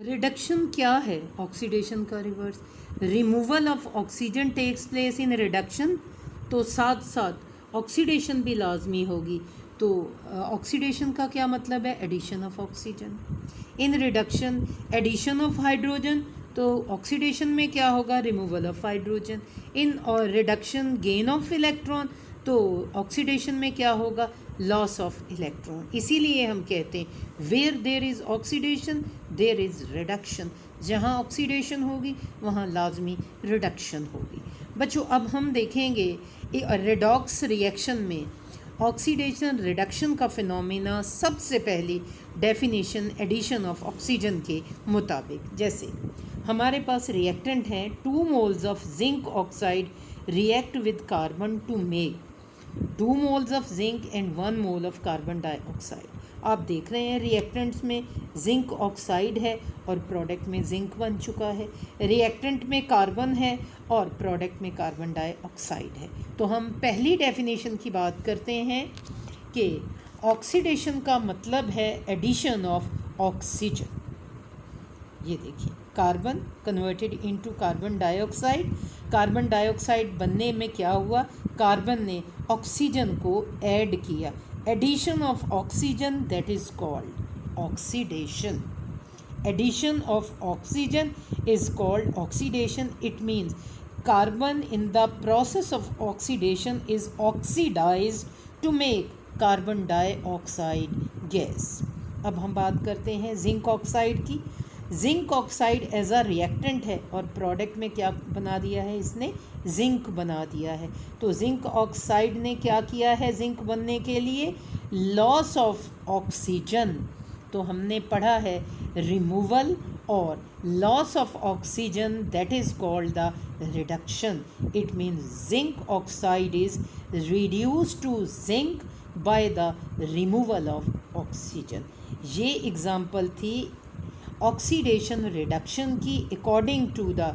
Reduction क्या है? Oxidation का reverse. Removal of oxygen takes place in reduction, तो साथ साथ ऑक्सीडेशन भी लाजमी होगी। तो ऑक्सीडेशन का क्या मतलब है? Addition of oxygen. In reduction addition of hydrogen, तो ऑक्सीडेशन में क्या होगा? Removal of hydrogen. इन और रिडक्शन गेन ऑफ इलेक्ट्रॉन, तो ऑक्सीडेशन में क्या होगा? Loss of electron. इसीलिए हम कहते हैं where there is oxidation there is reduction. जहाँ ऑक्सीडेशन होगी वहाँ लाजमी रिडक्शन होगी। बच्चों अब हम देखेंगे रेडॉक्स रिएक्शन में ऑक्सीडेशन रिडक्शन का फिनोमेना। सबसे पहली डेफिनेशन एडिशन ऑफ ऑक्सीजन के मुताबिक, जैसे हमारे पास रिएक्टेंट हैं 2 moles of zinc oxide react with carbon to make 2 moles of zinc and 1 mole of carbon dioxide. आप देख रहे हैं रिएक्टेंट्स में जिंक ऑक्साइड है और प्रोडक्ट में जिंक बन चुका है। रिएक्टेंट में कार्बन है और प्रोडक्ट में कार्बन डाइऑक्साइड है। तो हम पहली डेफिनेशन की बात करते हैं कि ऑक्सीडेशन का मतलब है एडिशन ऑफ ऑक्सीजन। ये देखिए, carbon converted into carbon dioxide. Carbon dioxide बनने में क्या हुआ? कार्बन ने ऑक्सीजन को ऐड किया। Addition of oxygen, that is called oxidation. Addition of oxygen is called oxidation. It means carbon in the process of oxidation is oxidized to make carbon dioxide gas. अब हम बात करते हैं zinc oxide की। Zinc oxide as a reactant है और product में क्या बना दिया है? इसने जिंक बना दिया है। तो जिंक ऑक्साइड ने क्या किया है जिंक बनने के लिए? Loss of oxygen. तो हमने पढ़ा है रिमूवल और loss of oxygen, that is called the reduction. It means zinc oxide is reduced to zinc by the removal of oxygen. ये एग्जाम्पल थी ऑक्सीडेशन रिडक्शन की। According to the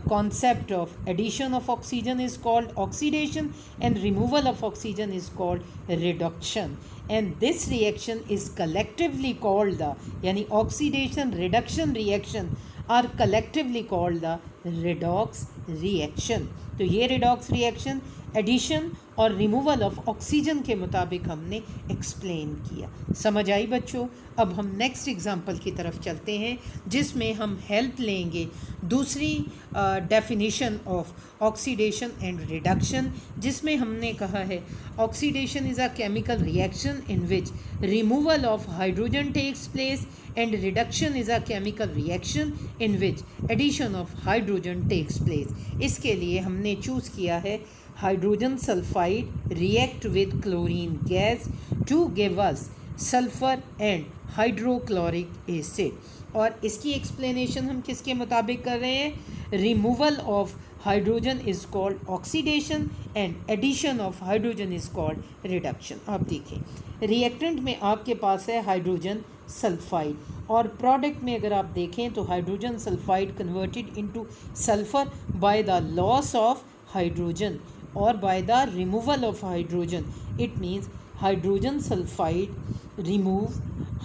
concept of addition of oxygen is called oxidation and removal of oxygen is called reduction, and this reaction is collectively called the yani oxidation reduction reaction are collectively called the redox reaction। तो ये redox reaction addition और removal of oxygen के मुताबिक हमने explain किया। समझ आई बच्चों? अब हम नेक्स्ट एग्जांपल की तरफ चलते हैं जिसमें हम हेल्प लेंगे दूसरी definition of oxidation and reduction, जिसमें हमने कहा है oxidation is a chemical reaction in which removal of hydrogen takes place and reduction is a chemical reaction in which addition of hydrogen takes place। इसके लिए हमने choose किया है hydrogen sulphide react with chlorine gas to give us sulphur and hydrochloric acid. और इसकी explanation हम किसके मुताबिक कर रहे हैं? Removal of hydrogen is called oxidation and addition of hydrogen is called reduction. आप देखें रिएक्टेंट में आपके पास है हाइड्रोजन सल्फाइड और प्रोडक्ट में अगर आप देखें तो hydrogen sulphide converted into sulphur by the loss of hydrogen और by the removal of hydrogen. It means hydrogen sulphide remove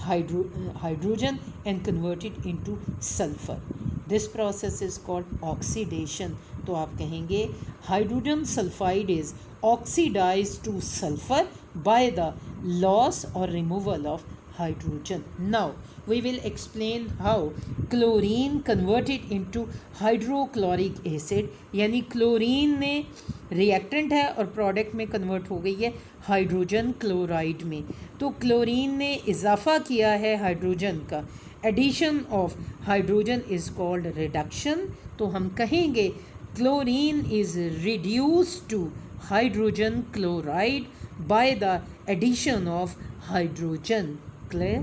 hydrogen and convert it into sulfur. This process is called oxidation। तो आप कहेंगे hydrogen sulphide is oxidised to sulphur by the loss और removal of hydrogen। Now we will explain how chlorine converted into hydrochloric acid, यानी chlorine ने reactant है और product में convert हो गई है हाइड्रोजन क्लोराइड में। तो क्लोरीन ने इजाफा किया है हाइड्रोजन का। Addition of hydrogen is called reduction. तो हम कहेंगे chlorine is reduced to hydrogen chloride by the addition of hydrogen. Clear?